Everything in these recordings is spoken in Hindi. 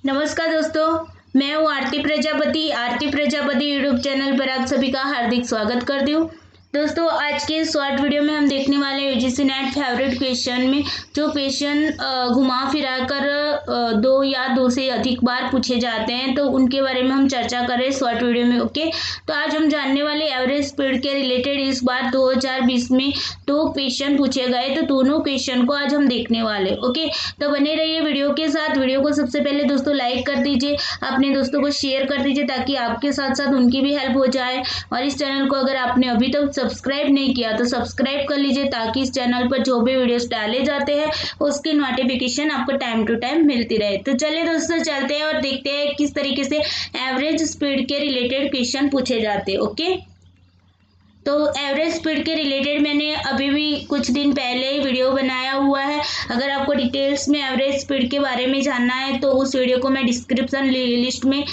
नमस्कार दोस्तों, मैं हूँ आरती प्रजापति यूट्यूब चैनल पर आप सभी का हार्दिक स्वागत करती हूँ। दोस्तों, आज के शॉर्ट वीडियो में हम देखने वाले हैं यूजीसी नेट फेवरेट क्वेश्चन में जो क्वेश्चन घुमा फिरा कर दो या दो से अधिक बार पूछे जाते हैं, तो उनके बारे में हम चर्चा कर रहे हैं शॉर्ट वीडियो में। ओके, तो आज हम जानने वाले एवरेज स्पीड के रिलेटेड इस बार 2020 में दो क्वेश्चन पूछे गए, तो दोनों क्वेश्चन को आज हम देखने वाले। ओके, तो बने रहिए वीडियो के साथ। वीडियो को सबसे पहले दोस्तों लाइक कर दीजिए, अपने दोस्तों को शेयर कर दीजिए ताकि आपके साथ साथ उनकी भी हेल्प हो जाए। और इस चैनल को अगर आपने अभी तक सब्सक्राइब नहीं किया तो सब्सक्राइब कर लीजिए ताकि इस चैनल पर जो भी वीडियोस डाले जाते हैं उसकी नोटिफिकेशन आपको टाइम टू टाइम मिलती रहे। तो चलिए दोस्तों चलते हैं और देखते हैं किस तरीके से एवरेज स्पीड के रिलेटेड क्वेश्चन पूछे जाते हैं। ओके, तो एवरेज स्पीड के रिलेटेड मैंने अभी भी कुछ दिन पहले ही वीडियो बनाया हुआ है। अगर आपको डिटेल्स में एवरेज स्पीड के बारे में जानना है तो उस वीडियो को मैं डिस्क्रिप्शन लिस्ट में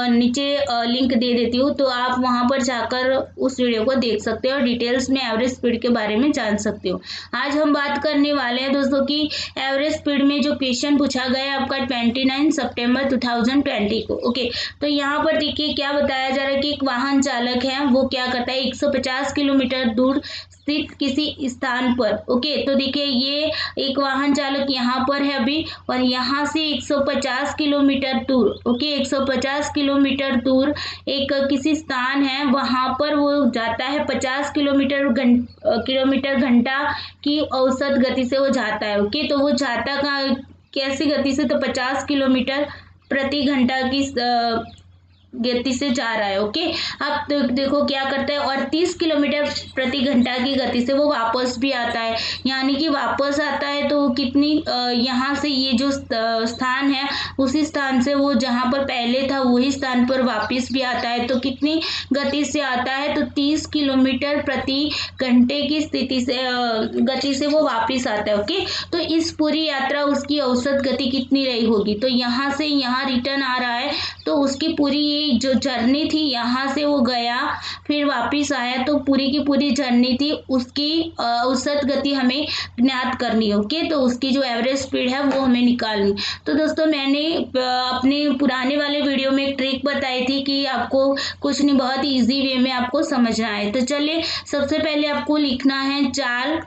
नीचे लिंक दे देती हूँ, तो आप वहां पर जाकर उस वीडियो को देख सकते हो और डिटेल्स में एवरेज स्पीड के बारे में जान सकते हो। आज हम बात करने वाले हैं दोस्तों की एवरेज स्पीड में जो क्वेश्चन पूछा गया है आपका 29 सितंबर 2020 को। ओके, तो यहाँ पर देखिए क्या बताया जा रहा है कि एक वाहन चालक है, वो क्या करता है 150 किलोमीटर दूर स्थित किसी स्थान पर। ओके, तो देखिए ये एक वाहन चालक यहाँ पर है अभी, और यहाँ से 150 किलोमीटर दूर, ओके 150 किलोमीटर दूर एक किसी स्थान है, वहां पर वो जाता है 50 किलोमीटर घंटा की औसत गति से वो जाता है। ओके, तो वो जाता कहाँ कैसी गति से, तो 50 किलोमीटर प्रति घंटा की गति से जा रहा है। ओके, अब देखो क्या करता है, और 30 किलोमीटर प्रति घंटा की गति से वो वापस भी आता है। यानी कि वापस आता है तो कितनी यहाँ से ये जो स्थान है उसी स्थान से वो जहाँ पर पहले था वही स्थान पर वापस भी आता है, तो कितनी गति से आता है, तो 30 किलोमीटर प्रति घंटे की स्थिति से गति से वो वापस आता है। ओके, तो इस पूरी यात्रा उसकी औसत गति कितनी रही होगी, तो यहाँ से यहाँ रिटर्न आ रहा है, तो उसकी पूरी जो जर्नी थी यहाँ से वो गया फिर वापस आया, तो पूरी की पूरी जर्नी थी उसकी औसत गति हमें ज्ञात करनी है। ओके, तो उसकी जो एवरेज स्पीड है वो हमें निकालनी। तो दोस्तों मैंने अपने पुराने वाले वीडियो में एक ट्रिक बताई थी कि आपको कुछ नहीं, बहुत इजी वे में आपको समझना है। तो चलिए सबसे पहले आपको लिखना है चाल,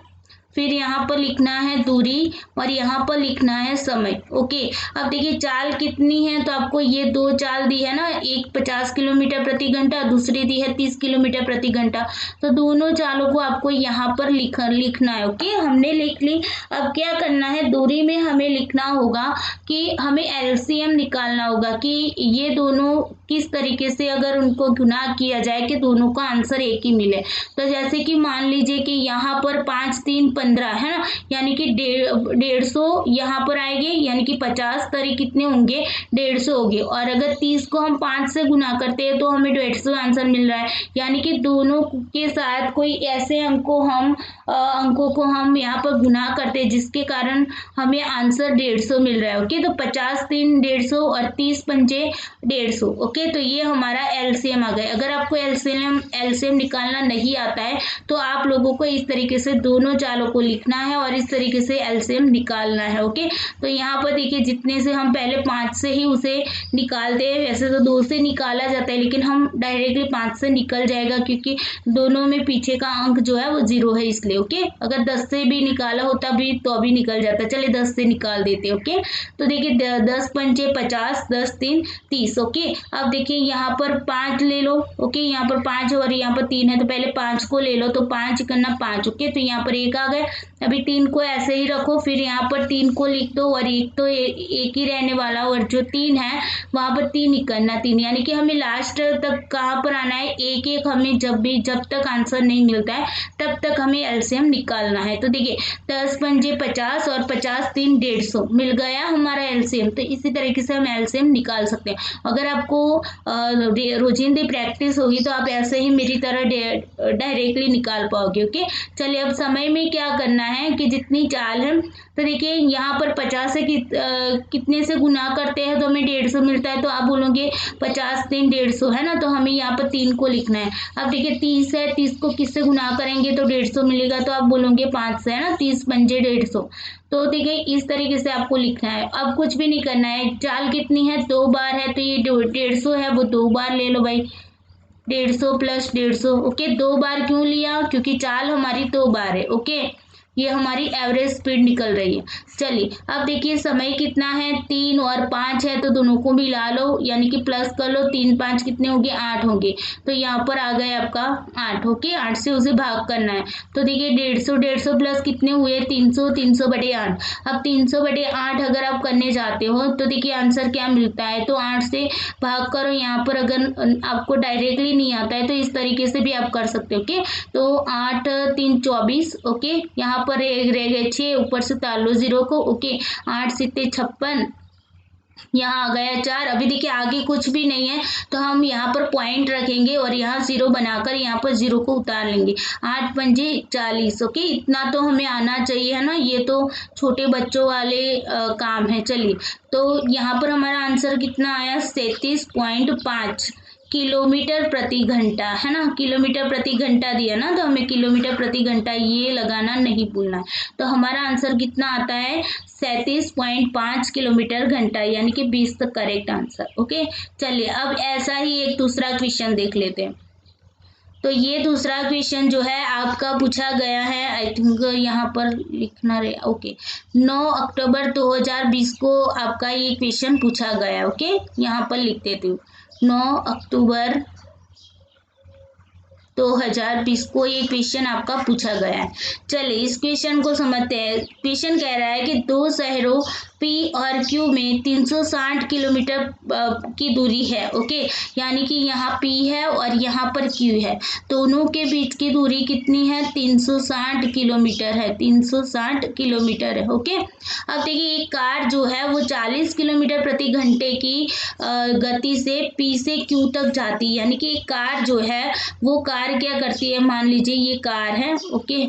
फिर यहाँ पर लिखना है दूरी, और यहाँ पर लिखना है समय। ओके, अब देखिए चाल कितनी है, तो आपको ये दो चाल दी है ना, एक 50 किलोमीटर प्रति घंटा, दूसरी दी है 30 किलोमीटर प्रति घंटा, तो दोनों चालों को आपको यहाँ पर लिखना है। ओके, हमने लिख ली। अब क्या करना है, दूरी में हमें लिखना होगा कि हमें एलसीएम निकालना होगा कि ये दोनों किस तरीके से अगर उनको गुना किया जाए कि दोनों का आंसर एक ही मिले। तो जैसे कि मान लीजिए कि यहाँ पर 5 3 15 है ना, यानी कि 150 यहाँ पर आएंगे, यानी कि 50 तरी कितने होंगे, 150 होंगे। और अगर 30 को हम 5 से गुना करते हैं तो हमें 150 आंसर मिल रहा है। यानी कि दोनों के साथ कोई ऐसे अंकों को हम यहाँ पर गुना करते हैं जिसके कारण हमें आंसर 150 मिल रहा है। ओके, तो 50 3 150 और 30 पंजे 150। ओके, तो ये हमारा एलसीएम आ गया। अगर आपको एलसीएम निकालना नहीं आता है तो आप लोगों को इस तरीके से दोनों चालों को लिखना है और इस तरीके से एलसीएम निकालना है। ओके, तो यहाँ पर देखिए जितने से हम पहले 5 से ही उसे निकालते हैं, वैसे तो 2 से निकाला जाता है लेकिन हम डायरेक्टली 5 से निकल जाएगा क्योंकि दोनों में पीछे का अंक जो है वो 0 है इसलिए। ओके, अगर 10 से भी निकाला होता भी तो अभी निकल जाता। चलिए 10 से निकाल देते। ओके, तो देखिए 10 पंचे 50, 10 3 30। ओके, अब देखिए यहाँ पर 5 ले लो। ओके, यहाँ पर 5 और यहाँ पर 3 है, तो पहले 5 को ले लो, तो 5 करना 5। ओके, तो यहाँ पर 1 आ गया। अभी 3 को ऐसे ही रखो, फिर यहाँ पर 3 को लिख दो और एक तो एक ही रहने वाला, और जो 3 है वहां पर 3 ही करना 3, यानी कि हमें लास्ट तक कहाँ पर आना है, एक एक हमें जब तक आंसर नहीं मिलता है तब तक हमें एलसीएम निकालना है। तो देखिए 10 पंजे 50 और 50 3 150 मिल गया हमारा एलसीएम। तो इसी तरीके से हम एलसीएम निकाल सकते हैं। अगर आपको रोजिंदी प्रैक्टिस होगी तो आप ऐसे ही मेरी तरह डायरेक्टली निकाल पाओगे। ओके, चलिए अब समय में क्या करना है कि जितनी चाल है, तो देखिए यहाँ पर 50 से कितने से गुना करते हैं तो हमें 150 मिलता है। तो आप बोलोगे 50 3 150 है ना, तो हमें यहाँ पर 3 को लिखना है। अब देखिए 30 है, 30 को किससे गुना करेंगे तो 150 मिलेगा, तो आप बोलोगे 5 से, है ना, 30 पंजे 150। तो देखिए इस तरीके से आपको लिखना है। अब कुछ भी नहीं करना है, चाल कितनी है 2 बार है, तो ये 150 है वो 2 बार ले लो भाई, 150 प्लस 150। ओके, 2 बार क्यों लिया, क्योंकि चाल हमारी 2 बार है। ओके, ये हमारी एवरेज स्पीड निकल रही है। चलिए अब देखिए समय कितना है, 3 और 5 है, तो दोनों को मिला लो, यानी कि प्लस कर लो, 3 5 कितने होंगे 8 होंगे। तो यहाँ पर आ गए आपका 8। ओके, 8 से उसे भाग करना है। तो देखिए 150 150 प्लस कितने हुए 300, 300 बटे 8। अब 300 बटे 8 अगर आप करने जाते हो तो देखिए आंसर क्या मिलता है, तो 8 से भाग करो। यहाँ पर अगर आपको डायरेक्टली नहीं आता है तो इस तरीके से भी आप कर सकते हो। ओके, तो 8 3 24। ओके, यहाँ पर रह गए 6, ऊपर से उतार लो 0 को। ओके, 8 7 56, यहाँ आ गया 4। अभी देखिए आगे कुछ भी नहीं है, तो हम यहाँ पर पॉइंट रखेंगे और यहाँ 0 बनाकर यहाँ पर 0 को उतार लेंगे। 8 पंजे 40। ओके, इतना तो हमें आना चाहिए, है ना, ये तो छोटे बच्चों वाले काम है। चलिए, तो यहाँ पर हमारा आंसर कितना आया 37.5 किलोमीटर प्रति घंटा, है ना, किलोमीटर प्रति घंटा दिया ना, तो हमें किलोमीटर प्रति घंटा ये लगाना नहीं भूलना है। तो हमारा आंसर कितना आता है 37.5 किलोमीटर घंटा, यानी कि 20 तक करेक्ट आंसर। ओके, चलिए अब ऐसा ही एक दूसरा क्वेश्चन देख लेते हैं। तो ये दूसरा क्वेश्चन जो है आपका पूछा गया है, आई थिंक यहाँ पर लिखना रहे। ओके, 9 अक्टूबर 2020 को आपका ये क्वेश्चन पूछा गया। ओके, यहाँ पर लिख देती हूँ 9 अक्टूबर 2020 को ये क्वेश्चन आपका पूछा गया है। चलिए इस क्वेश्चन को समझते हैं। क्वेश्चन कह रहा है कि दो शहरों P और Q में 360 किलोमीटर की दूरी है। ओके, यानी कि यहाँ P है और यहाँ पर Q है, दोनों के बीच की दूरी कितनी है 360 किलोमीटर है, 360 किलोमीटर है। ओके, अब देखिए एक कार जो है वो 40 किलोमीटर प्रति घंटे की गति से P से Q तक जाती है, यानी कि एक कार जो है वो कार क्या करती है, मान लीजिए ये कार है। ओके,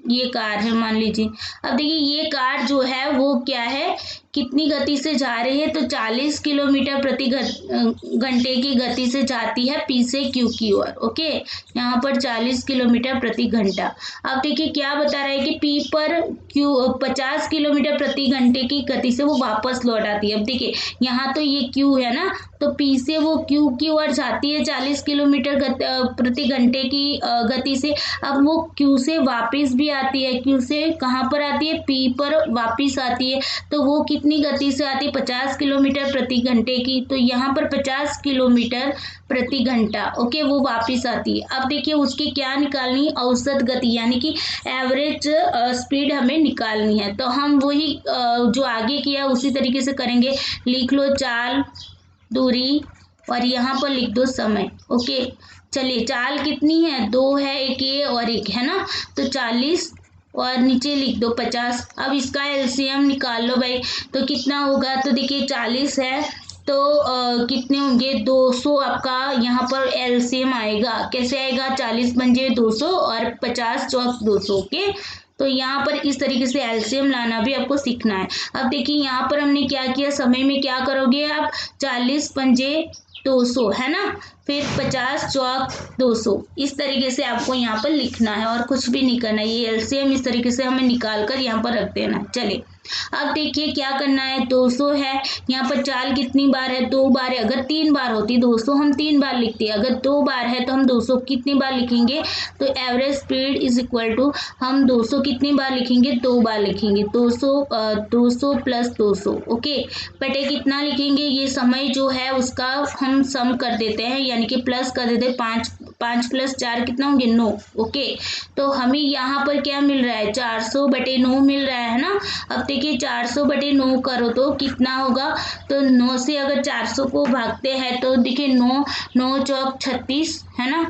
ये कार है मान लीजिए। अब देखिए ये कार जो है वो क्या है, कितनी गति से जा रही है, तो 40 किलोमीटर प्रति घंटे की गति से जाती है P से Q की ओर। ओके, यहाँ पर 40 किलोमीटर प्रति घंटा। अब देखिए क्या बता रहा है कि P पर Q 50 किलोमीटर प्रति घंटे की गति से वो वापस लौट आती है। अब देखिए यहाँ तो ये Q है ना, तो P से वो Q की ओर जाती है 40 किलोमीटर प्रति घंटे की गति से। अब वो Q से वापस भी आती है, Q से कहाँ पर आती है, P पर वापस आती है। तो वो कितनी गति से आती है 50 किलोमीटर प्रति घंटे की, तो यहाँ पर 50 किलोमीटर प्रति घंटा। ओके, वो वापस आती है। अब देखिए उसकी क्या निकालनी, औसत गति, यानी कि एवरेज स्पीड हमें निकालनी है। तो हम वही जो आगे किया उसी तरीके से करेंगे। लिख लो चाल, दूरी और यहाँ पर लिख दो समय। ओके, चलिए चाल कितनी है, 2 है, एक ये और एक है ना, तो 40 और नीचे लिख दो 50। अब इसका एलसीएम निकाल लो भाई, तो कितना होगा, तो देखिए 40 है तो कितने होंगे 200 आपका यहाँ पर एलसीएम आएगा। कैसे आएगा, 40 पंजे 200 और 50 चौक 200। ओके, तो यहाँ पर इस तरीके से एलसीएम लाना भी आपको सीखना है। अब देखिए यहाँ पर हमने क्या किया, समय में क्या करोगे आप, 40 पंजे 200 है ना, फिर 50 चौक 200, इस तरीके से आपको यहाँ पर लिखना है और कुछ भी नहीं करना है। ये एलसीएम इस तरीके से हमें निकाल कर यहाँ पर रख देना है। चलिए अब देखिए क्या करना है, 200 है, यहाँ पर चाल कितनी बार है, 2 बार है। अगर 3 बार होती 200 हम 3 बार लिखते हैं, अगर 2 बार है तो हम 200 कितनी बार लिखेंगे, तो average speed is equal to हम 200 कितनी बार लिखेंगे, 2 बार लिखेंगे। 200 प्लस 200। ओके, बटे कितना लिखेंगे, ये समय जो है उसका हम सम कर देते हैं, यानी कि प्लस कर देते हैं। 5 प्लस 4 कितना होंगे 9। ओके, तो हमें यहाँ पर क्या मिल रहा है, 400 बटे 9 मिल रहा है ना। अब देखिए 400 बटे 9 करो तो कितना होगा, तो 9 से अगर 400 को भागते हैं तो देखिए 9 9 चौक 36 है ना,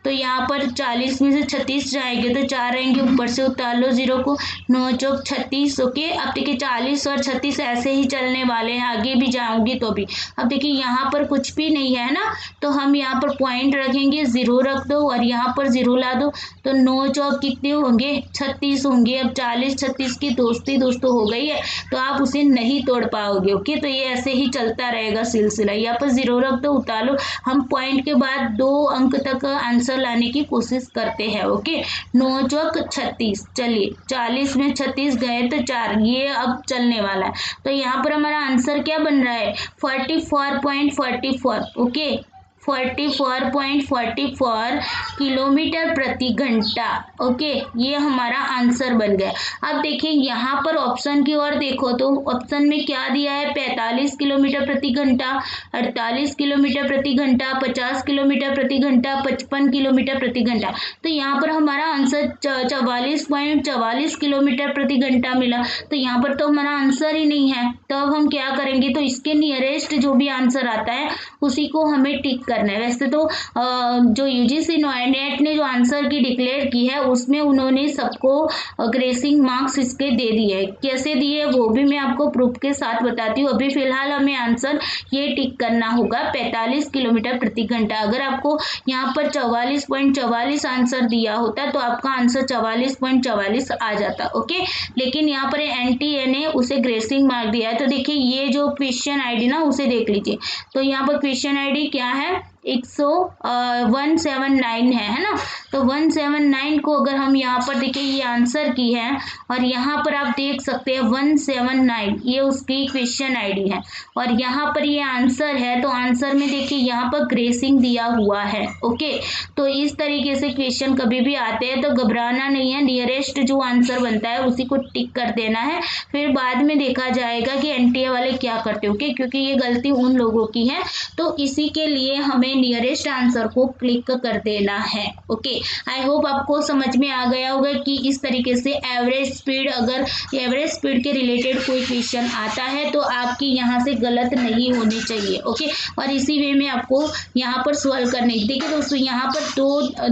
तो यहाँ पर 40 में से 36 जाएंगे तो 4 रहेंगे, ऊपर से उतार लो 0 को, 9 चौक 36। ओके, अब देखिए 40 और 36 ऐसे ही चलने वाले हैं, आगे भी जाऊंगी तो भी। अब देखिए यहाँ पर कुछ भी नहीं है ना, तो हम यहाँ पर पॉइंट रखेंगे, 0 रख दो और यहाँ पर 0 ला दो, तो 9 चौक कितने होंगे, 36 होंगे। अब 40 36 की दोस्ती दोस्तों हो गई है, तो आप उसे नहीं तोड़ पाओगे। ओके, तो ये ऐसे ही चलता रहेगा सिलसिला। यहाँ पर 0 रख दो, उतारो, हम पॉइंट के बाद 2 अंक तक आंसर लाने की कोशिश करते हैं। ओके, 9 चौक 36, चलिए 40 में 36 गए तो 4, ये अब चलने वाला है। तो यहाँ पर हमारा आंसर क्या बन रहा है, 44.44। ओके, 44.44 किलोमीटर प्रति घंटा। ओके, ये हमारा आंसर बन गया। अब देखिए यहाँ पर ऑप्शन की ओर देखो तो ऑप्शन में क्या दिया है, 45 किलोमीटर प्रति घंटा, 48 किलोमीटर प्रति घंटा, 50 किलोमीटर प्रति घंटा, 55 किलोमीटर प्रति घंटा। तो यहाँ पर हमारा आंसर 44.44 किलोमीटर प्रति घंटा मिला। तो यहाँ पर तो हमारा आंसर ही नहीं है, तो अब हम क्या करेंगे, तो इसके नियरेस्ट जो भी आंसर आता है उसी को हमें टिक करना है। वैसे तो जो यूजीसी नेट ने जो आंसर की डिक्लेयर की है उसमें उन्होंने सबको ग्रेसिंग मार्क्स इसके दे दिए। कैसे दिए वो भी मैं आपको प्रूफ के साथ बताती हूँ। अभी फिलहाल हमें आंसर ये टिक करना होगा 45 किलोमीटर प्रति घंटा। अगर आपको यहाँ पर 44.44 आंसर दिया होता तो आपका आंसर 44.44 आ जाता। ओके, लेकिन यहाँ पर एनटीए ने उसे ग्रेसिंग मार्क दिया है। तो देखिए ये जो क्वेश्चन आईडी ना उसे देख लीजिए, तो यहाँ पर क्वेश्चन आईडी क्या है, 179 है ना। तो 179 को अगर हम यहाँ पर देखिए ये आंसर की है और यहाँ पर आप देख सकते हैं 179 ये उसकी क्वेश्चन आईडी है और यहाँ पर ये आंसर है। तो आंसर में देखिए यहाँ पर ग्रेसिंग दिया हुआ है। ओके, तो इस तरीके से क्वेश्चन कभी भी आते हैं तो घबराना नहीं है, नियरेस्ट जो आंसर बनता है उसी को टिक कर देना है, फिर बाद में देखा जाएगा कि एनटीए वाले क्या करते हो। ओके, क्योंकि ये गलती उन लोगों की है, तो इसी के लिए हमें नियरेस्ट आंसर को क्लिक कर देना है। ओके, आई होप आपको समझ में आ गया होगा कि इस तरीके से एवरेज स्पीड, अगर एवरेज स्पीड के रिलेटेड कोई क्वेश्चन आता है तो आपकी यहाँ से गलत नहीं होनी चाहिए। ओके, और इसी वे में आपको यहाँ पर सॉल्व करने, देखिए दोस्तों यहाँ पर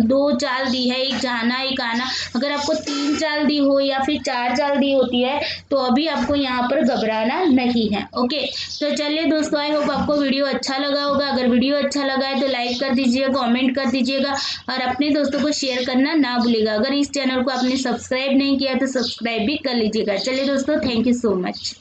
दो चाल दी है, एक जाना एक आना। अगर आपको 3 चाल दी हो या फिर 4 चाल दी होती है तो अभी आपको यहाँ पर घबराना नहीं है। ओके, तो चलिए दोस्तों, आई होप आपको वीडियो अच्छा लगा होगा। अगर वीडियो अच्छा लगा है तो लाइक कर दीजिएगा, कमेंट कर दीजिएगा और अपने दोस्तों को शेयर करना ना भूलिएगा। अगर इस चैनल को आपने सब्सक्राइब नहीं किया तो सब्सक्राइब भी कर लीजिएगा। चलिए दोस्तों, थैंक यू सो मच।